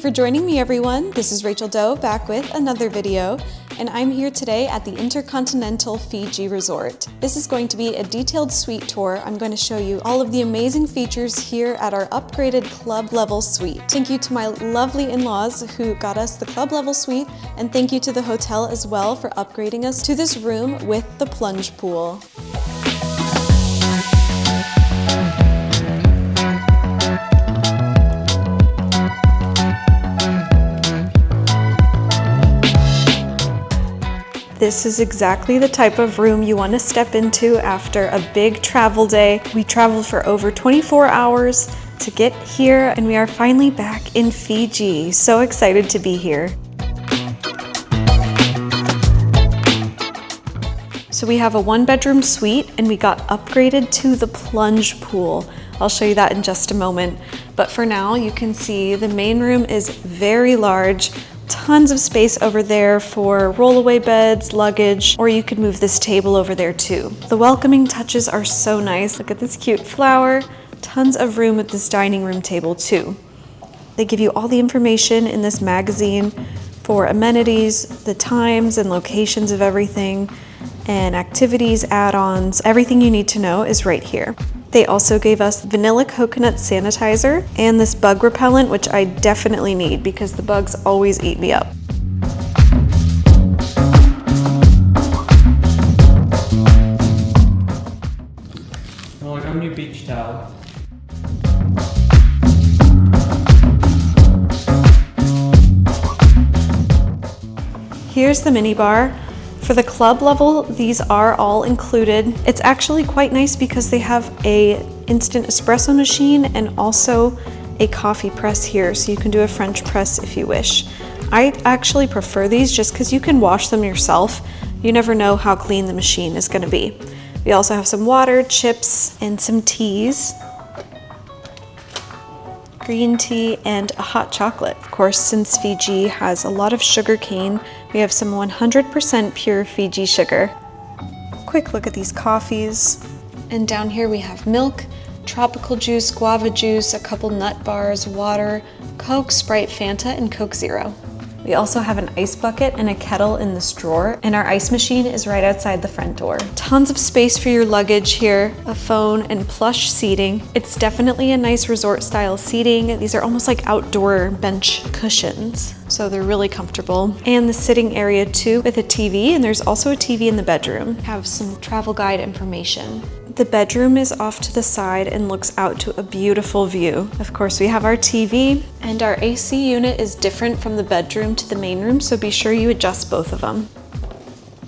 for joining me, everyone. This is Rachel Doe back with another video, and I'm here today at the InterContinental Fiji Resort. This is going to be a detailed suite tour. I'm going to show you all of the amazing features here at our upgraded club level suite. Thank you to my lovely in-laws who got us the club level suite, and thank you to the hotel as well for upgrading us to this room with the plunge pool. This is exactly the type of room you want to step into after a big travel day. We traveled for over 24 hours to get here, and we are finally back in Fiji. So excited to be here. So we have a 1-bedroom suite, and we got upgraded to the plunge pool. I'll show you that in just a moment. But for now, you can see the main room is very large. Tons of space over there for rollaway beds, luggage, or you could move this table over there too. The welcoming touches are so nice. Look at this cute flower. Tons of room at this dining room table too. They give you all the information in this magazine for amenities, the times and locations of everything, and activities, add-ons. Everything you need to know is right here. They also gave us vanilla coconut sanitizer and this bug repellent, which I definitely need because the bugs always eat me up. Oh, I got a new beach towel. Here's the minibar. For the club level, these are all included. It's actually quite nice because they have a instant espresso machine and also a coffee press here, so you can do a French press if you wish. I actually prefer these just because you can wash them yourself. You never know how clean the machine is going to be. We also have some water, chips, and some teas. Green tea and a hot chocolate. Of course, since Fiji has a lot of sugar cane, we have some 100% pure Fiji sugar. Quick look at these coffees. And down here we have milk, tropical juice, guava juice, a couple nut bars, water, Coke, Sprite, Fanta, and Coke Zero. We also have an ice bucket and a kettle in this drawer, and our ice machine is right outside the front door. Tons of space for your luggage here, a phone, and plush seating. It's definitely a nice resort style seating. These are almost like outdoor bench cushions, so they're really comfortable. And the sitting area too with a TV, and there's also a TV in the bedroom. Have some travel guide information. The bedroom is off to the side and looks out to a beautiful view. Of course, we have our TV, and our AC unit is different from the bedroom to the main room, so be sure you adjust both of them.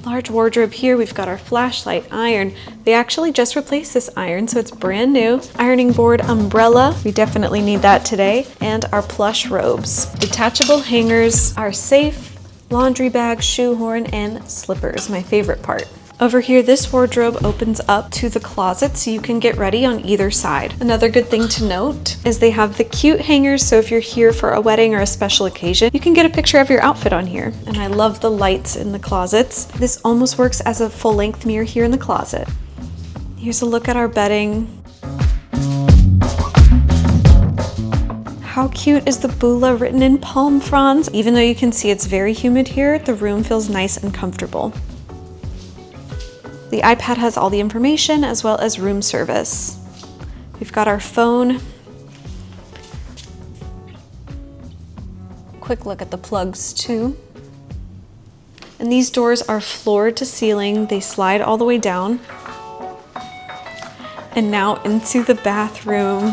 Large wardrobe here. We've got our flashlight, iron. They actually just replaced this iron, so it's brand new. Ironing board, umbrella. We definitely need that today. And our plush robes. Detachable hangers, our safe, laundry bag, shoehorn, and slippers, my favorite part. Over here, this wardrobe opens up to the closet so you can get ready on either side. Another good thing to note is they have the cute hangers, so if you're here for a wedding or a special occasion, you can get a picture of your outfit on here. And I love the lights in the closets. This almost works as a full-length mirror here in the closet. Here's a look at our bedding. How cute is the bula written in palm fronds? Even though you can see it's very humid here, the room feels nice and comfortable. The iPad has all the information as well as room service. We've got our phone. Quick look at the plugs too. And these doors are floor to ceiling. They slide all the way down. And now into the bathroom.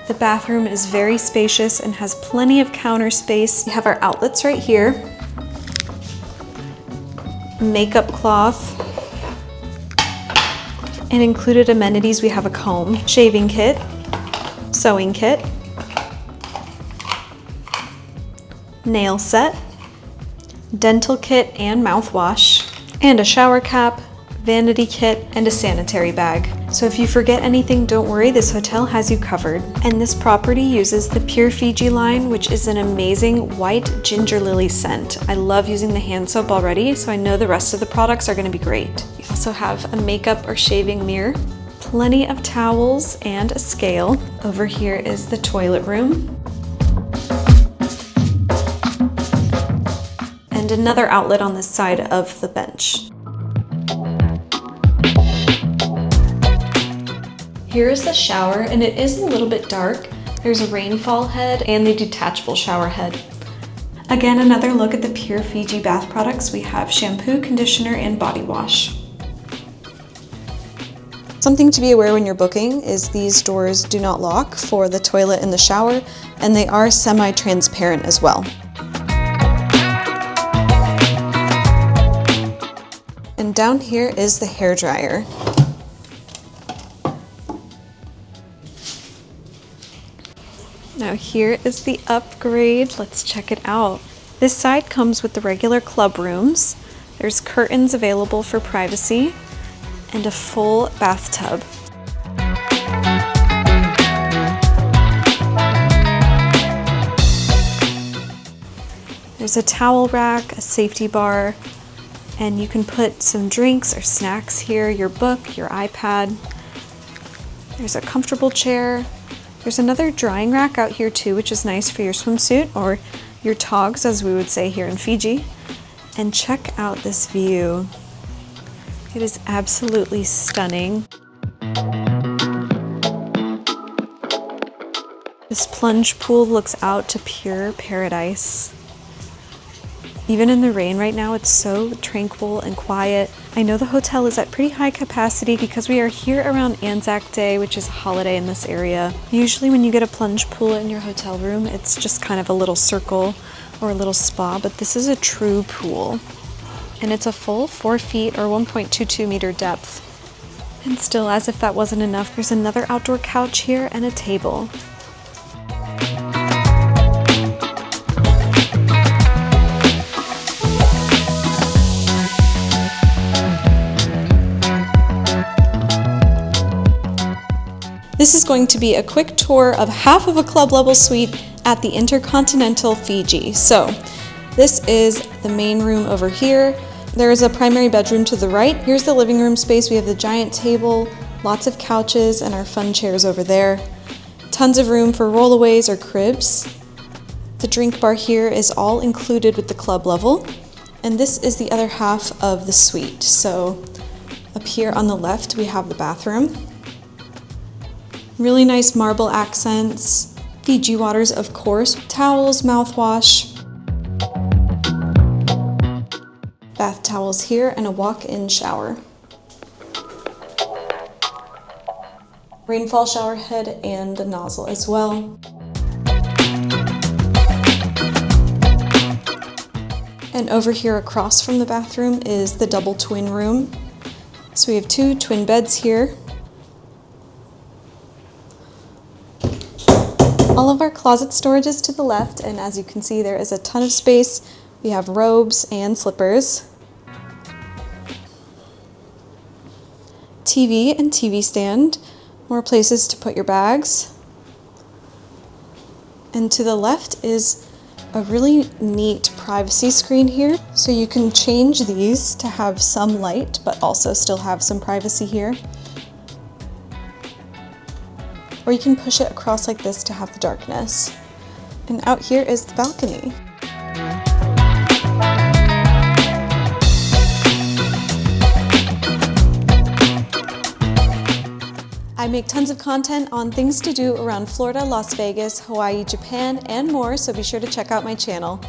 The bathroom is very spacious and has plenty of counter space. We have our outlets right here. Makeup cloth. And included amenities, we have a comb, shaving kit, sewing kit, nail set, dental kit and mouthwash, and a shower cap, vanity kit, and a sanitary bag. So if you forget anything, don't worry, this hotel has you covered. And this property uses the Pure Fiji line, which is an amazing white ginger lily scent. I love using the hand soap already, so I know the rest of the products are gonna be great. You also have a makeup or shaving mirror, plenty of towels, and a scale. Over here is the toilet room. and another outlet on this side of the bench. Here is the shower, and it is a little bit dark. There's a rainfall head and the detachable shower head. Again, another look at the Pure Fiji bath products. We have shampoo, conditioner, and body wash. Something to be aware when you're booking is these doors do not lock for the toilet and the shower, and they are semi-transparent as well. And down here is the hairdryer. Now here is the upgrade. Let's check it out. This side comes with the regular club rooms. There's curtains available for privacy and a full bathtub. There's a towel rack, a safety bar, and you can put some drinks or snacks here, your book, your iPad. There's a comfortable chair. There's another drying rack out here too, which is nice for your swimsuit or your togs, as we would say here in Fiji. And check out this view. It is absolutely stunning. This plunge pool looks out to pure paradise. Even in the rain right now, it's so tranquil and quiet. I know the hotel is at pretty high capacity because we are here around Anzac Day, which is a holiday in this area. Usually when you get a plunge pool in your hotel room, it's just kind of a little circle or a little spa, but this is a true pool. And it's a full 4 feet or 1.22 meter depth. And still, as if that wasn't enough, there's another outdoor couch here and a table. This is going to be a quick tour of half of a club level suite at the InterContinental Fiji. So this is the main room over here. There is a primary bedroom to the right. Here's the living room space. We have the giant table, lots of couches, and our fun chairs over there. Tons of room for rollaways or cribs. The drink bar here is all included with the club level. And this is the other half of the suite. So up here on the left, we have the bathroom. Really nice marble accents, Fiji waters of course, towels, mouthwash, bath towels here, and a walk-in shower. Rainfall shower head and the nozzle as well. And over here across from the bathroom is the double twin room. So we have 2 twin beds here. All of our closet storage is to the left, and as you can see, there is a ton of space. We have robes and slippers, TV and TV stand, more places to put your bags. And to the left is a really neat privacy screen here. So you can change these to have some light, but also still have some privacy here. Or you can push it across like this to have the darkness. And out here is the balcony. I make tons of content on things to do around Florida, Las Vegas, Hawaii, Japan, and more, so be sure to check out my channel.